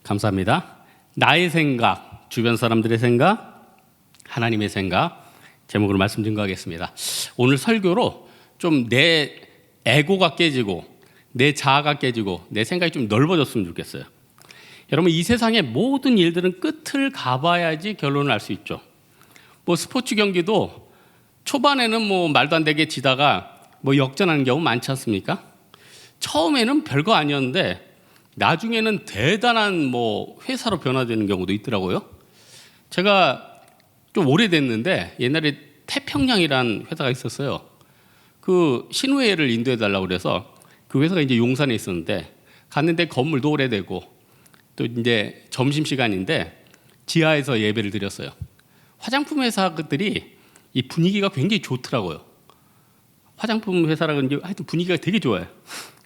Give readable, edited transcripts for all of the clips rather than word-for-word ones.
감사합니다. 나의 생각, 주변 사람들의 생각, 하나님의 생각 제목으로 말씀 증거하겠습니다. 오늘 설교로 좀 내 에고가 깨지고 내 자아가 깨지고 내 생각이 좀 넓어졌으면 좋겠어요. 여러분, 이 세상의 모든 일들은 끝을 가봐야지 결론을 알 수 있죠. 스포츠 경기도 초반에는 말도 안 되게 지다가 역전하는 경우 많지 않습니까? 처음에는 별거 아니었는데 나중에는 대단한 회사로 변화되는 경우도 있더라고요. 제가 좀 오래됐는데 옛날에 태평양이란 회사가 있었어요. 그 신우회를 인도해 달라고 그래서 그 회사가 이제 용산에 있었는데 갔는데 건물도 오래되고 또 이제 점심시간인데 지하에서 예배를 드렸어요. 화장품 회사들이 이 분위기가 굉장히 좋더라고요. 화장품 회사라는 게 하여튼 분위기가 되게 좋아요.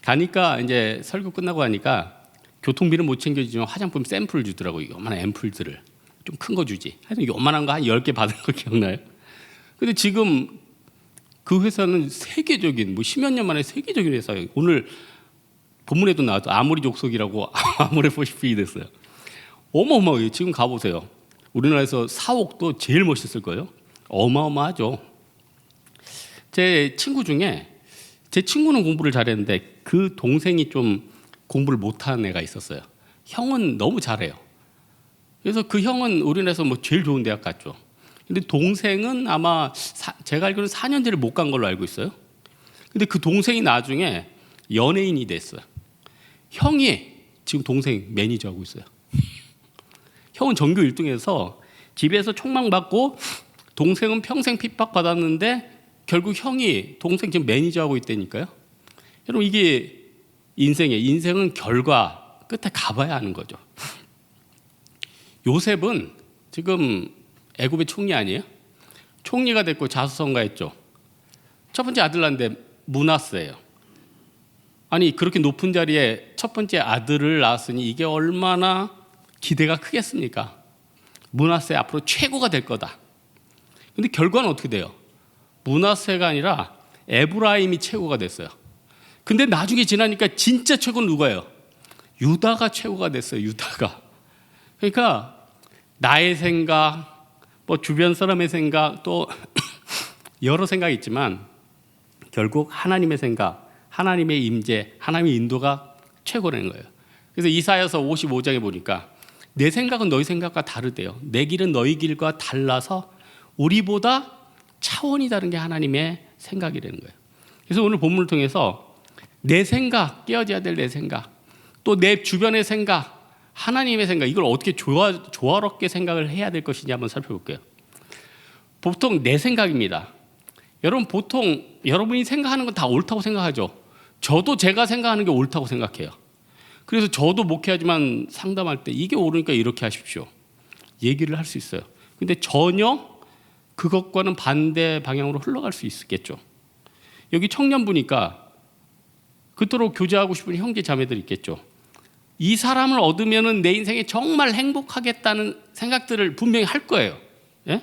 가니까 이제 설교 끝나고 하니까 교통비는 못 챙겨주지만 화장품 샘플 주더라고요. 요만한 앰플들을 좀 큰 거 주지. 하여튼 요만한 거 한 10개 받은 거 기억나요? 근데 지금 그 회사는 세계적인 10여 년 만에 세계적인 회사예요. 오늘 본문에도 나왔죠. 아모리 족속이라고 아모레4이 됐어요. 어마어마해요. 지금 가보세요. 우리나라에서 4억도 제일 멋있을 거예요. 어마어마하죠. 제 친구 중에 제 친구는 공부를 잘했는데 그 동생이 좀 공부를 못하는 애가 있었어요. 형은 너무 잘해요. 그래서 그 형은 우리나라에서 제일 좋은 대학 갔죠. 근데 동생은 아마 제가 알기로는 4년제를 못 간 걸로 알고 있어요. 근데 그 동생이 나중에 연예인이 됐어요. 형이 지금 동생 매니저하고 있어요. 형은 전교 1등해서 집에서 총망받고 동생은 평생 핍박받았는데 결국 형이 동생 지금 매니저하고 있다니까요. 여러분, 이게 인생은 결과 끝에 가봐야 하는 거죠. 요셉은 지금 애굽의 총리 아니에요? 총리가 됐고 자수성가했죠. 첫 번째 아들 낳는데 므낫세예요. 아니, 그렇게 높은 자리에 첫 번째 아들을 낳았으니 이게 얼마나 기대가 크겠습니까? 므낫세 앞으로 최고가 될 거다. 근데 결과는 어떻게 돼요? 므낫세가 아니라 에브라임이 최고가 됐어요. 근데 나중에 지나니까 진짜 최고는 누가예요? 유다가 최고가 됐어요. 유다가. 그러니까 나의 생각, 주변 사람의 생각, 또 여러 생각이 있지만 결국 하나님의 생각, 하나님의 임재, 하나님의 인도가 최고라는 거예요. 그래서 이사야서 55장에 보니까 내 생각은 너희 생각과 다르대요. 내 길은 너희 길과 달라서 우리보다 차원이 다른 게 하나님의 생각이라는 거예요. 그래서 오늘 본문을 통해서 내 생각, 깨어져야 될 내 생각, 또 내 주변의 생각, 하나님의 생각, 이걸 어떻게 조화롭게 생각을 해야 될 것인지 한번 살펴볼게요. 보통 내 생각입니다. 여러분, 보통 여러분이 생각하는 건 다 옳다고 생각하죠. 저도 제가 생각하는 게 옳다고 생각해요. 그래서 저도 목회하지만 상담할 때 이게 옳으니까 이렇게 하십시오. 얘기를 할 수 있어요. 근데 전혀 그것과는 반대 방향으로 흘러갈 수 있겠죠. 여기 청년부니까 그토록 교제하고 싶은 형제 자매들 있겠죠. 이 사람을 얻으면은 내 인생에 정말 행복하겠다는 생각들을 분명히 할 거예요. 예?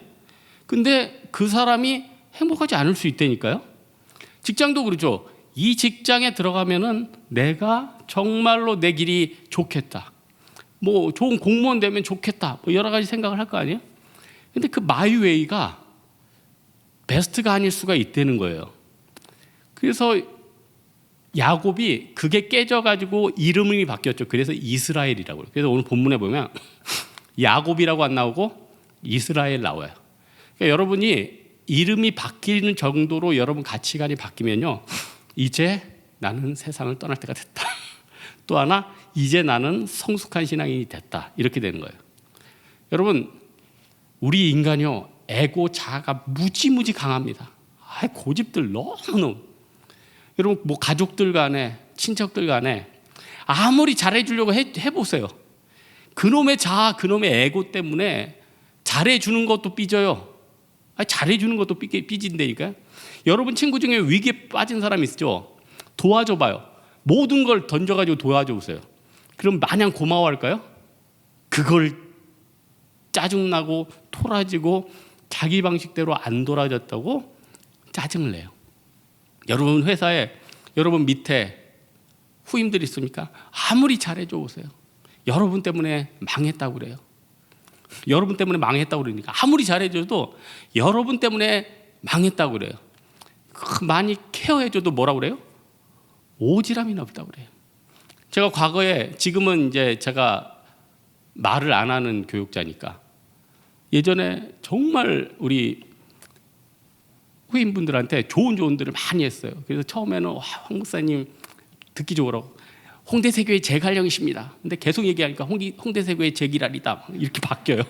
근데 그 사람이 행복하지 않을 수 있다니까요. 직장도 그렇죠. 이 직장에 들어가면은 내가 정말로 내 길이 좋겠다. 좋은 공무원 되면 좋겠다. 여러 가지 생각을 할 거 아니에요? 근데 그 마이웨이가 베스트가 아닐 수가 있다는 거예요. 그래서 야곱이 그게 깨져가지고 이름이 바뀌었죠. 그래서 이스라엘이라고. 그래서 오늘 본문에 보면 야곱이라고 안 나오고 이스라엘 나와요. 그러니까 여러분이 이름이 바뀌는 정도로 여러분 가치관이 바뀌면요, 이제 나는 세상을 떠날 때가 됐다. 또 하나, 이제 나는 성숙한 신앙인이 됐다. 이렇게 되는 거예요. 여러분, 우리 인간이요, 에고 자아가 무지무지 강합니다. 고집들 너무너무. 여러분, 가족들 간에, 친척들 간에 아무리 잘해주려고 해보세요. 그놈의 자아, 그놈의 에고 때문에 잘해주는 것도 삐져요. 잘해주는 것도 삐진다니까요. 여러분 친구 중에 위기에 빠진 사람 있죠? 도와줘봐요. 모든 걸 던져가지고 도와줘보세요. 그럼 마냥 고마워할까요? 그걸 짜증나고 토라지고 자기 방식대로 안 돌아졌다고 짜증을 내요. 여러분 회사에 여러분 밑에 후임들 있습니까? 아무리 잘해줘 보세요. 여러분 때문에 망했다고 그래요. 여러분 때문에 망했다고 그러니까 아무리 잘해줘도 여러분 때문에 망했다고 그래요. 많이 케어해줘도 뭐라고 그래요? 오지랖이 넓다고 그래요. 제가 과거에, 지금은 이제 제가 말을 안 하는 교육자니까, 예전에 정말 우리 후임분들한테 좋은 조언들을 많이 했어요. 그래서 처음에는 황 목사님 듣기 좋으라고 홍대세교의 제갈량이십니다. 근데 계속 얘기하니까 홍대세교의 제기랄이다 이렇게 바뀌어요.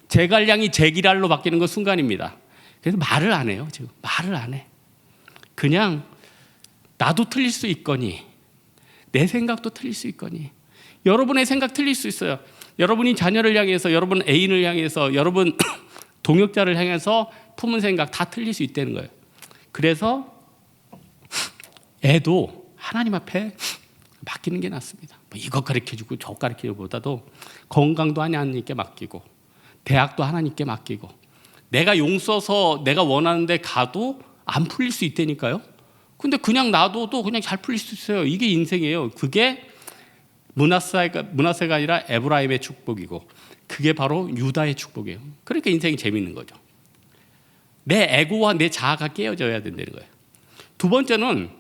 제갈량이 제기랄로 바뀌는 건 순간입니다. 그래서 말을 안 해요. 지금 말을 안 해. 그냥 나도 틀릴 수 있거니, 내 생각도 틀릴 수 있거니, 여러분의 생각 틀릴 수 있어요. 여러분이 자녀를 향해서, 여러분 애인을 향해서, 여러분 동역자를 향해서 품은 생각 다 틀릴 수 있다는 거예요. 그래서 애도 하나님 앞에 맡기는 게 낫습니다. 뭐 이것 가르쳐주고 저것 가르치는 것보다도 건강도 하나님께 맡기고, 대학도 하나님께 맡기고, 내가 용 써서 내가 원하는 데 가도 안 풀릴 수 있다니까요. 근데 그냥 놔둬도 그냥 잘 풀릴 수 있어요. 이게 인생이에요. 그게 므낫세가 아니라 에브라임의 축복이고, 그게 바로 유다의 축복이에요. 그러니까 인생이 재밌는 거죠. 내 에고와 내 자아가 깨어져야 된다는 거예요. 두 번째는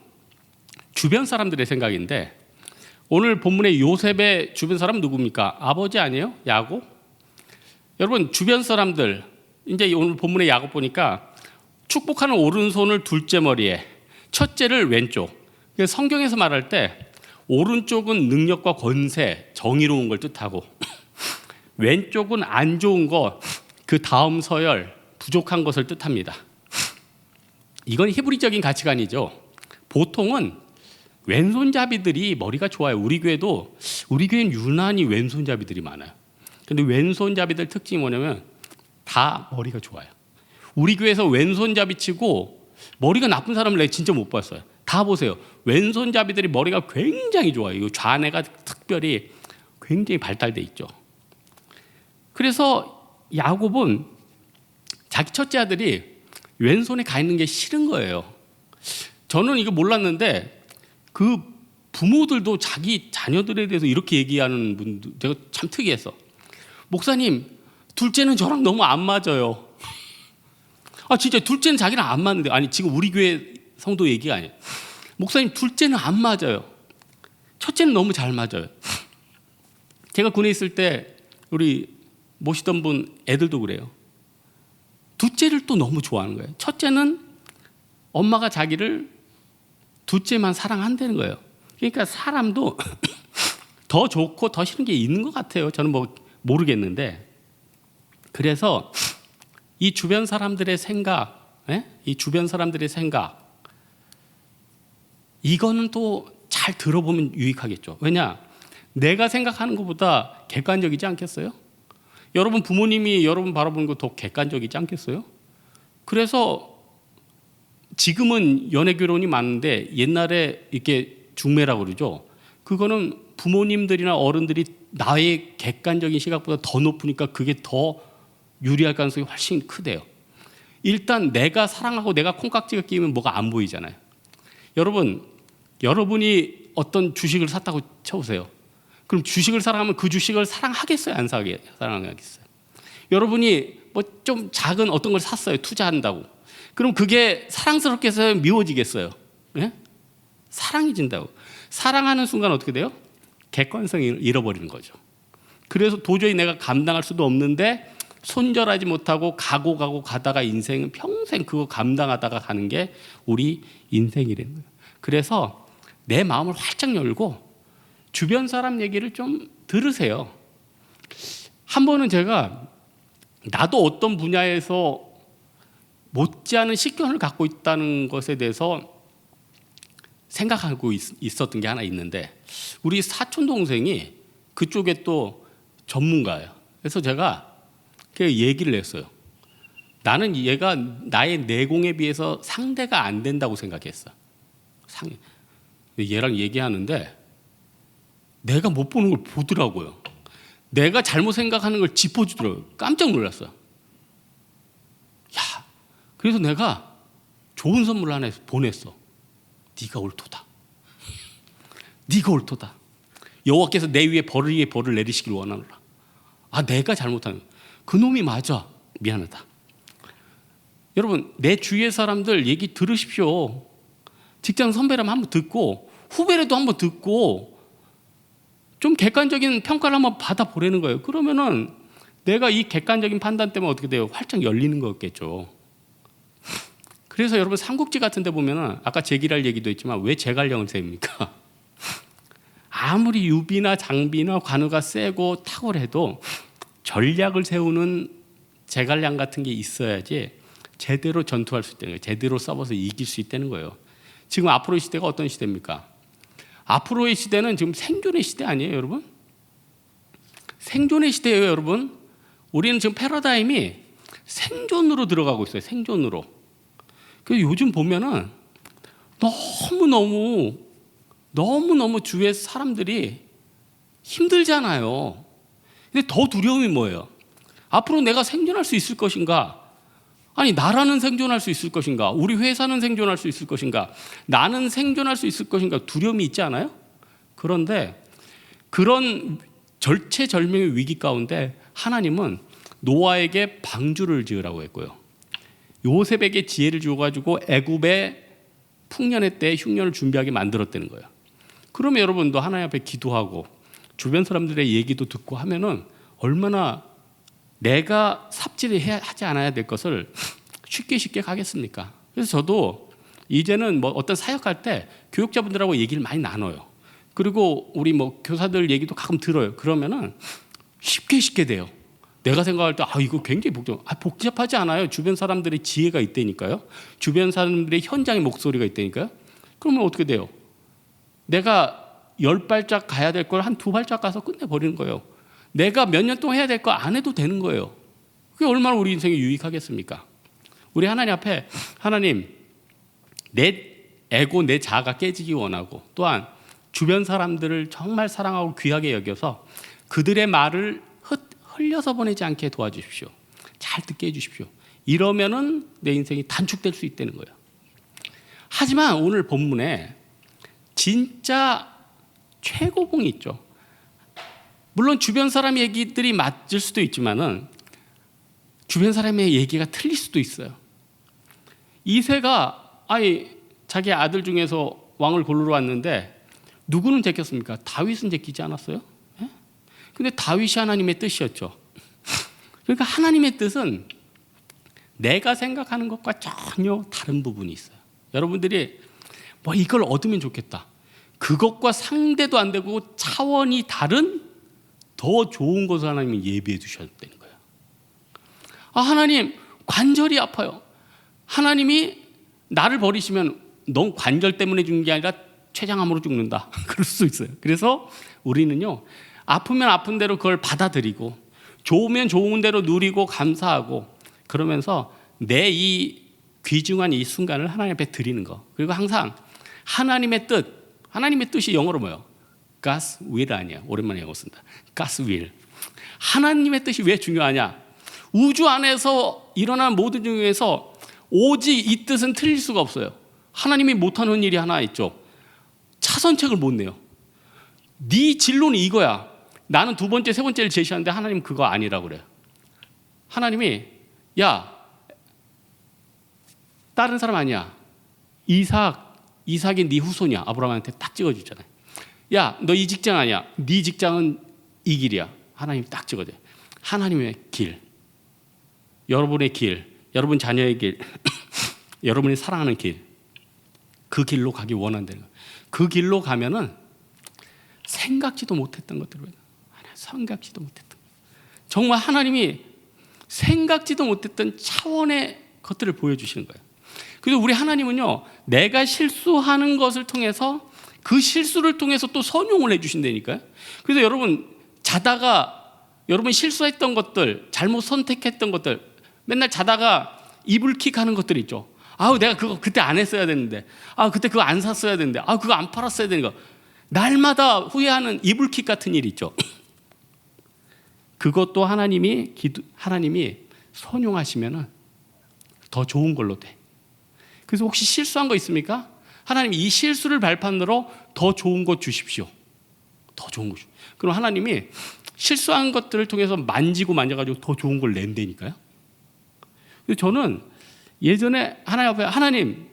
주변 사람들의 생각인데, 오늘 본문의 요셉의 주변 사람 누굽니까? 아버지 아니에요? 야곱? 여러분, 주변 사람들, 이제 오늘 본문의 야곱 보니까 축복하는 오른손을 둘째 머리에, 첫째를 왼쪽. 성경에서 말할 때 오른쪽은 능력과 권세, 정의로운 걸 뜻하고, 왼쪽은 안 좋은 것, 그 다음 서열, 부족한 것을 뜻합니다. 이건 히브리적인 가치관이죠. 보통은 왼손잡이들이 머리가 좋아요. 우리 교회는 유난히 왼손잡이들이 많아요. 근데 왼손잡이들 특징이 뭐냐면 다 머리가 좋아요. 우리 교회에서 왼손잡이 치고 머리가 나쁜 사람을 내가 진짜 못 봤어요. 다 보세요. 왼손잡이들이 머리가 굉장히 좋아요. 이 좌뇌가 특별히 굉장히 발달돼 있죠. 그래서 야곱은 자기 첫째 아들이 왼손에 가 있는 게 싫은 거예요. 저는 이거 몰랐는데 그 부모들도 자기 자녀들에 대해서 이렇게 얘기하는 분들, 제가 참 특이했어. 목사님, 둘째는 저랑 너무 안 맞아요. 아, 진짜 둘째는 자기랑 안 맞는데, 아니 지금 우리 교회 성도 얘기가 아니에요. 목사님, 둘째는 안 맞아요. 첫째는 너무 잘 맞아요. 제가 군에 있을 때 우리 모시던 분 애들도 그래요. 둘째를 또 너무 좋아하는 거예요. 첫째는 엄마가 자기를, 둘째만 사랑한다는 거예요. 그러니까 사람도 더 좋고 더 싫은 게 있는 것 같아요. 저는 뭐 모르겠는데. 그래서 이 주변 사람들의 생각, 이 주변 사람들의 생각, 이거는 또 잘 들어보면 유익하겠죠. 왜냐? 내가 생각하는 것보다 객관적이지 않겠어요? 여러분 부모님이 여러분 바라보는 거 더 객관적이지 않겠어요? 그래서 지금은 연애 결혼이 많은데 옛날에 이렇게 중매라고 그러죠. 그거는 부모님들이나 어른들이 나의 객관적인 시각보다 더 높으니까 그게 더 유리할 가능성이 훨씬 크대요. 일단 내가 사랑하고 내가 콩깍지가 끼면 뭐가 안 보이잖아요. 여러분이 어떤 주식을 샀다고 쳐보세요. 그럼 주식을 사랑하면 그 주식을 사랑하겠어요? 안 사랑하겠어요? 여러분이 뭐 좀 작은 어떤 걸 샀어요. 투자한다고. 그럼 그게 사랑스럽게 해서 미워지겠어요? 네? 사랑해진다고. 사랑하는 순간 어떻게 돼요? 객관성을 잃어버리는 거죠. 그래서 도저히 내가 감당할 수도 없는데 손절하지 못하고 가고 가다가 인생은 평생 그거 감당하다가 가는 게 우리 인생이라는 거예요. 그래서 내 마음을 활짝 열고 주변 사람 얘기를 좀 들으세요. 한 번은 제가 나도 어떤 분야에서 못지않은 식견을 갖고 있다는 것에 대해서 생각하고 있었던 게 하나 있는데, 우리 사촌 동생이 그쪽에 또 전문가예요. 그래서 제가 그 얘기를 했어요. 나는 얘가 나의 내공에 비해서 상대가 안 된다고 생각했어. 얘랑 얘기하는데 내가 못 보는 걸 보더라고요. 내가 잘못 생각하는 걸 짚어주더라고요. 깜짝 놀랐어요. 야, 그래서 내가 좋은 선물 하나 보냈어. 네가 옳도다. 네가 옳도다. 여호와께서 내 위에 벌을 위에 벌을 내리시길 원하노라. 아, 내가 잘못한 그 놈이 맞아. 미안하다. 여러분, 내 주위의 사람들 얘기 들으십시오. 직장 선배라면 한번 듣고 후배라도 한번 듣고 좀 객관적인 평가를 한번 받아보라는 거예요. 그러면은 내가 이 객관적인 판단 때문에 어떻게 돼요? 활짝 열리는 거겠죠. 그래서 여러분, 삼국지 같은 데 보면은 아까 제기랄 얘기도 했지만 왜 제갈량을 세웁니까? 아무리 유비나 장비나 관우가 세고 탁월해도 전략을 세우는 제갈량 같은 게 있어야지 제대로 전투할 수 있다는 거예요. 제대로 싸워서 이길 수 있다는 거예요. 지금 앞으로의 시대가 어떤 시대입니까? 앞으로의 시대는 지금 생존의 시대 아니에요, 여러분? 생존의 시대예요, 여러분. 우리는 지금 패러다임이 생존으로 들어가고 있어요. 생존으로. 그래서 요즘 보면은 너무너무 주위의 사람들이 힘들잖아요. 근데 더 두려움이 뭐예요? 앞으로 내가 생존할 수 있을 것인가? 아니, 나라는 생존할 수 있을 것인가? 우리 회사는 생존할 수 있을 것인가? 나는 생존할 수 있을 것인가? 두려움이 있지 않아요? 그런데 그런 절체절명의 위기 가운데 하나님은 노아에게 방주를 지으라고 했고요. 요셉에게 지혜를 주어가지고 애굽의 풍년의 때 흉년을 준비하게 만들었다는 거예요. 그러면 여러분도 하나님 앞에 기도하고 주변 사람들의 얘기도 듣고 하면은 얼마나 내가 삽질을 하지 않아야 될 것을 쉽게 가겠습니까? 그래서 저도 이제는 뭐 어떤 사역할 때 교육자분들하고 얘기를 많이 나눠요. 그리고 우리 뭐 교사들 얘기도 가끔 들어요. 그러면은 쉽게 돼요. 내가 생각할 때 이거 굉장히 복잡하지 않아요. 주변 사람들의 지혜가 있다니까요. 주변 사람들의 현장의 목소리가 있다니까요. 그러면 어떻게 돼요? 내가 10발짝 가야 될 걸 한 2발짝 가서 끝내버리는 거예요. 내가 몇 년 동안 해야 될 거 안 해도 되는 거예요. 그게 얼마나 우리 인생에 유익하겠습니까? 우리 하나님 앞에, 하나님, 내 에고, 내 자아가 깨지기 원하고, 또한 주변 사람들을 정말 사랑하고 귀하게 여겨서 그들의 말을 흘려서 보내지 않게 도와주십시오. 잘 듣게 해주십시오. 이러면은 내 인생이 단축될 수 있다는 거예요. 하지만 오늘 본문에 진짜 최고봉이 있죠. 물론 주변 사람 얘기들이 맞을 수도 있지만은 주변 사람의 얘기가 틀릴 수도 있어요. 이새가 자기 아들 중에서 왕을 고르러 왔는데 누구는 제꼈습니까? 다윗은 제끼지 않았어요? 예? 근데 다윗이 하나님의 뜻이었죠. 그러니까 하나님의 뜻은 내가 생각하는 것과 전혀 다른 부분이 있어요. 여러분들이 뭐 이걸 얻으면 좋겠다. 그것과 상대도 안 되고 차원이 다른 더 좋은 것을 하나님이 예비해 두셨다는 거예요. 하나님, 관절이 아파요. 하나님이 나를 버리시면 넌 관절 때문에 죽는 게 아니라 췌장암으로 죽는다. 그럴 수 있어요. 그래서 우리는요, 아프면 아픈 대로 그걸 받아들이고 좋으면 좋은 대로 누리고 감사하고 그러면서 내 이 귀중한 이 순간을 하나님 앞에 드리는 거. 그리고 항상 하나님의 뜻이 영어로 뭐예요? God's will 아니야. 오랜만에 영어 쓴다. God's will. 하나님의 뜻이 왜 중요하냐? 우주 안에서 일어난 모든 중에서 오직 이 뜻은 틀릴 수가 없어요. 하나님이 못하는 일이 하나 있죠. 차선책을 못 내요. 네 진로는 이거야. 나는 2번째, 3번째를 제시하는데 하나님 그거 아니라고 그래요. 하나님이 다른 사람 아니야. 이삭이 네 후손이야. 아브라함한테 딱 찍어주잖아요. 너 이 직장 아니야. 네 직장은 이 길이야. 하나님 딱 찍어줘요. 하나님의 길, 여러분의 길, 여러분 자녀의 길, 여러분이 사랑하는 길, 그 길로 가기 원한다는 거예요. 그 길로 가면은 생각지도 못했던 것들을 생각지도 못했던 정말 하나님이 생각지도 못했던 차원의 것들을 보여주시는 거예요. 그래서 우리 하나님은요, 내가 실수하는 것을 통해서 그 실수를 통해서 또 선용을 해주신다니까요. 그래서 여러분 자다가 여러분 실수했던 것들, 잘못 선택했던 것들, 맨날 자다가 이불킥하는 것들 있죠. 내가 그거 그때 안 했어야 되는데, 그때 그거 안 샀어야 되는데, 그거 안 팔았어야 되는 거, 날마다 후회하는 이불킥 같은 일 있죠. 그것도 하나님이 선용하시면은 더 좋은 걸로 돼. 그래서 혹시 실수한 거 있습니까? 하나님 이 실수를 발판으로 더 좋은 것 주십시오. 더 좋은 것이. 그럼 하나님이 실수한 것들을 통해서 만지고 만져가지고 더 좋은 걸 낸다니까요. 그래서 저는 예전에 하나님 앞에 하나님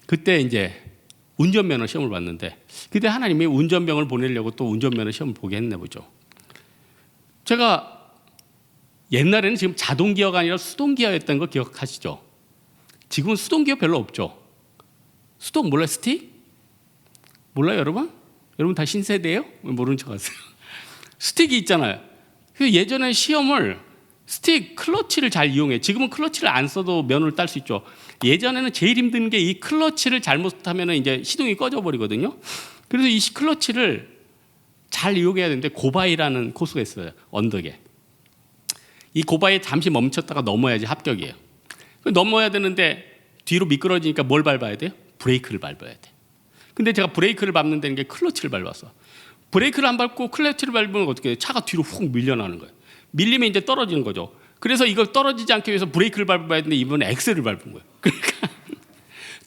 그때 이제 운전면허 시험을 봤는데 그때 하나님이 운전병을 보내려고 또 운전면허 시험을 보게 했나 보죠. 제가 옛날에는 지금 자동기어가 아니라 수동기어였던 거 기억하시죠? 지금은 수동기어 별로 없죠. 수동 몰라요? 스틱? 몰라요 여러분? 여러분 다 신세대예요? 모르는 척 하세요. 스틱이 있잖아요. 예전에 시험을 스틱 클러치를 잘 이용해. 지금은 클러치를 안 써도 면허를 딸 수 있죠. 예전에는 제일 힘든 게 이 클러치를 잘못하면 이제 시동이 꺼져 버리거든요. 그래서 이 클러치를 잘 이용해야 되는데 고바이라는 코스가 있어요. 언덕에. 이 고바이에 잠시 멈췄다가 넘어야지 합격이에요. 넘어야 되는데 뒤로 미끄러지니까 뭘 밟아야 돼요? 브레이크를 밟아야 돼. 근데 제가 브레이크를 밟는 데는 게 클러치를 밟았어. 브레이크를 안 밟고 클러치를 밟으면 어떻게 돼요? 차가 뒤로 훅 밀려나는 거예요. 밀리면 이제 떨어지는 거죠. 그래서 이걸 떨어지지 않기 위해서 브레이크를 밟아야 되는데 이번에 엑셀을 밟은 거예요. 그러니까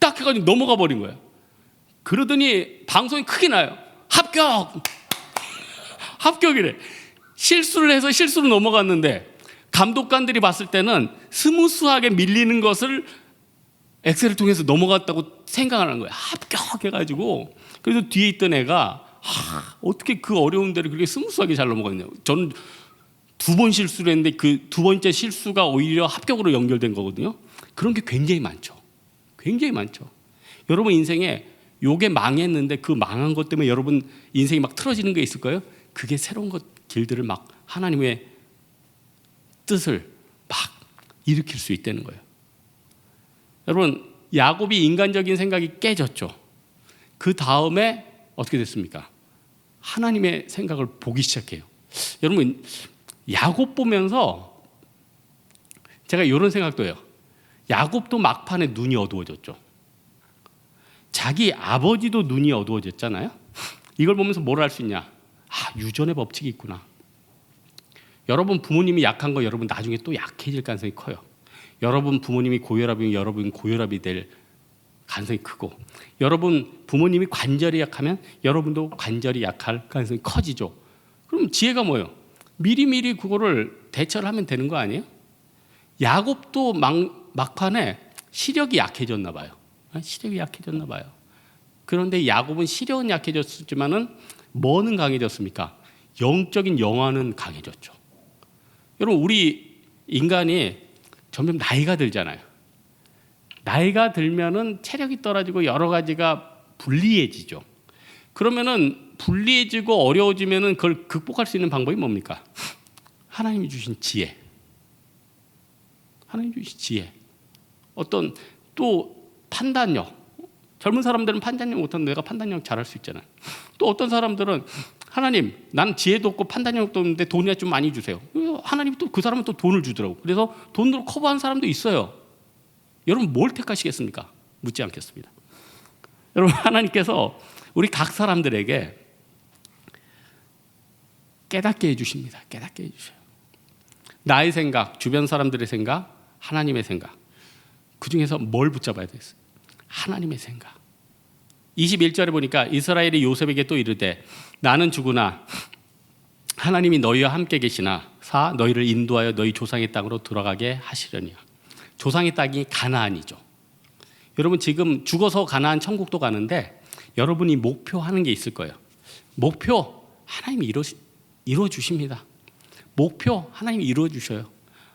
딱 해가지고 넘어가 버린 거예요. 그러더니 방송이 크게 나요. 합격! 합격이래. 실수를 해서 실수로 넘어갔는데 감독관들이 봤을 때는 스무스하게 밀리는 것을 엑셀을 통해서 넘어갔다고 생각을 하는 거예요. 합격해가지고. 그래서 뒤에 있던 애가 어떻게 그 어려운 데를 그렇게 스무스하게 잘 넘어갔냐. 저는 2번 실수를 했는데 그 2번째 실수가 오히려 합격으로 연결된 거거든요. 그런 게 굉장히 많죠. 굉장히 많죠. 여러분 인생에 요게 망했는데 그 망한 것 때문에 여러분 인생이 막 틀어지는 게 있을 거예요. 그게 새로운 길들을 막 하나님의 뜻을 막 일으킬 수 있다는 거예요. 여러분 야곱이 인간적인 생각이 깨졌죠. 그 다음에 어떻게 됐습니까? 하나님의 생각을 보기 시작해요. 여러분 야곱 보면서 제가 이런 생각도 해요. 야곱도 막판에 눈이 어두워졌죠. 자기 아버지도 눈이 어두워졌잖아요. 이걸 보면서 뭘 할 수 있냐? 유전의 법칙이 있구나. 여러분 부모님이 약한 거 여러분 나중에 또 약해질 가능성이 커요. 여러분 부모님이 고혈압이면 여러분 고혈압이 될 가능성이 크고, 여러분 부모님이 관절이 약하면 여러분도 관절이 약할 가능성이 커지죠. 그럼 지혜가 뭐예요? 미리미리 그거를 대처를 하면 되는 거 아니에요? 야곱도 막판에 시력이 약해졌나 봐요. 시력이 약해졌나 봐요. 그런데 야곱은 시력은 약해졌지만은 뭐는 강해졌습니까? 영적인 영화는 강해졌죠. 여러분 우리 인간이 점점 나이가 들잖아요. 나이가 들면은 체력이 떨어지고 여러 가지가 불리해지죠. 그러면은 불리해지고 어려워지면은 그걸 극복할 수 있는 방법이 뭡니까? 하나님이 주신 지혜. 하나님 주신 지혜. 어떤 또 판단력. 젊은 사람들은 판단력 못하는데 내가 판단력 잘할 수 있잖아요. 또 어떤 사람들은 하나님, 난 지혜도 없고 판단력도 없는데 돈이나 좀 많이 주세요. 하나님이 또 그 사람은 또 돈을 주더라고. 그래서 돈으로 커버한 사람도 있어요. 여러분 뭘 택하시겠습니까? 묻지 않겠습니다. 여러분 하나님께서 우리 각 사람들에게 깨닫게 해주십니다. 깨닫게 해주셔요. 나의 생각, 주변 사람들의 생각, 하나님의 생각. 그 중에서 뭘 붙잡아야 되겠어요? 하나님의 생각. 21절에 보니까 이스라엘이 요셉에게 또 이르되 나는 죽으나 하나님이 너희와 함께 계시나 너희를 인도하여 너희 조상의 땅으로 들어가게 하시려니와. 조상의 땅이 가나안이죠. 여러분 지금 죽어서 가나안 천국도 가는데 여러분이 목표하는 게 있을 거예요. 목표 하나님이 이루어 주십니다. 목표 하나님이 이루어 주셔요.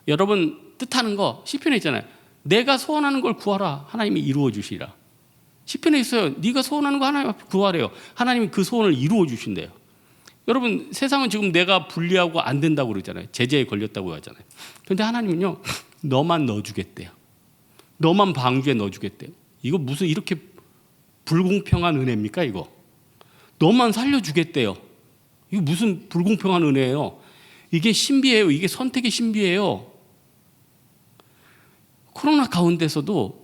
여러분 뜻하는 거 시편에 있잖아요. 내가 소원하는 걸 구하라. 하나님이 이루어 주시라. 시편에 있어요. 네가 소원하는 거 하나님 앞에 구하래요. 하나님이 그 소원을 이루어 주신대요. 여러분 세상은 지금 내가 불리하고 안 된다고 그러잖아요. 제재에 걸렸다고 하잖아요. 그런데 하나님은요. 너만 넣어주겠대요. 너만 방주에 넣어주겠대요. 이거 무슨 이렇게 불공평한 은혜입니까 이거? 너만 살려주겠대요. 이거 무슨 불공평한 은혜예요? 이게 신비예요. 이게 선택의 신비예요. 코로나 가운데서도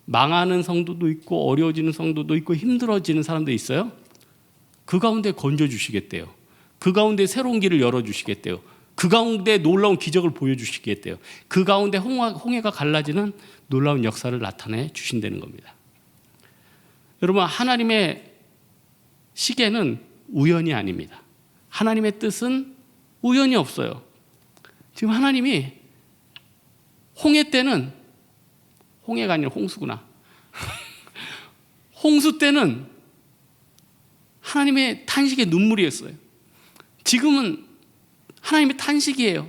망하는 성도도 있고 어려워지는 성도도 있고 힘들어지는 사람도 있어요. 그 가운데 건져주시겠대요. 그 가운데 새로운 길을 열어주시겠대요. 그 가운데 놀라운 기적을 보여주시겠대요. 그 가운데 홍해가 갈라지는 놀라운 역사를 나타내 주신다는 겁니다. 여러분 하나님의 시계는 우연이 아닙니다. 하나님의 뜻은 우연이 없어요. 지금 하나님이 홍해 때는, 홍해가 아니라 홍수구나. 홍수 때는 하나님의 탄식의 눈물이었어요. 지금은 하나님의 탄식이에요.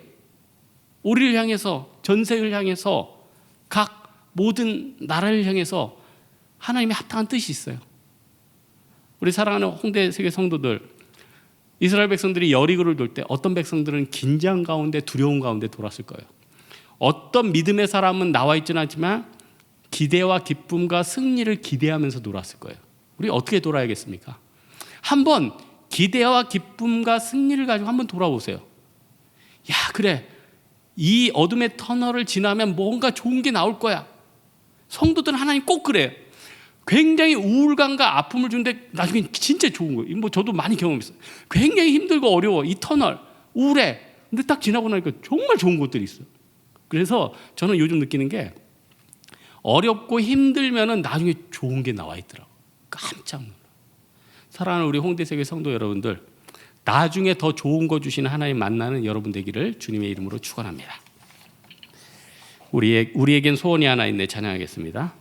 우리를 향해서, 전 세계를 향해서, 각 모든 나라를 향해서 하나님의 합당한 뜻이 있어요. 우리 사랑하는 홍대 세계 성도들, 이스라엘 백성들이 여리고를 돌 때 어떤 백성들은 긴장 가운데, 두려움 가운데 돌았을 거예요. 어떤 믿음의 사람은 나와 있지는 않지만 기대와 기쁨과 승리를 기대하면서 돌았을 거예요. 우리 어떻게 돌아야겠습니까? 한번 기대와 기쁨과 승리를 가지고 한번 돌아보세요. 야, 그래, 이 어둠의 터널을 지나면 뭔가 좋은 게 나올 거야. 성도들은 하나님 꼭 그래요. 굉장히 우울감과 아픔을 주는데 나중에 진짜 좋은 거예요. 뭐 저도 많이 경험했어요. 굉장히 힘들고 어려워, 이 터널, 우울해. 근데 딱 지나고 나니까 정말 좋은 것들이 있어요. 그래서 저는 요즘 느끼는 게, 어렵고 힘들면은 나중에 좋은 게 나와 있더라고요. 깜짝 놀라요. 사랑하는 우리 홍대세계 성도 여러분들, 나중에 더 좋은 거 주시는 하나님 만나는 여러분 되기를 주님의 이름으로 축원합니다. 우리에겐 소원이 하나 있네. 찬양하겠습니다.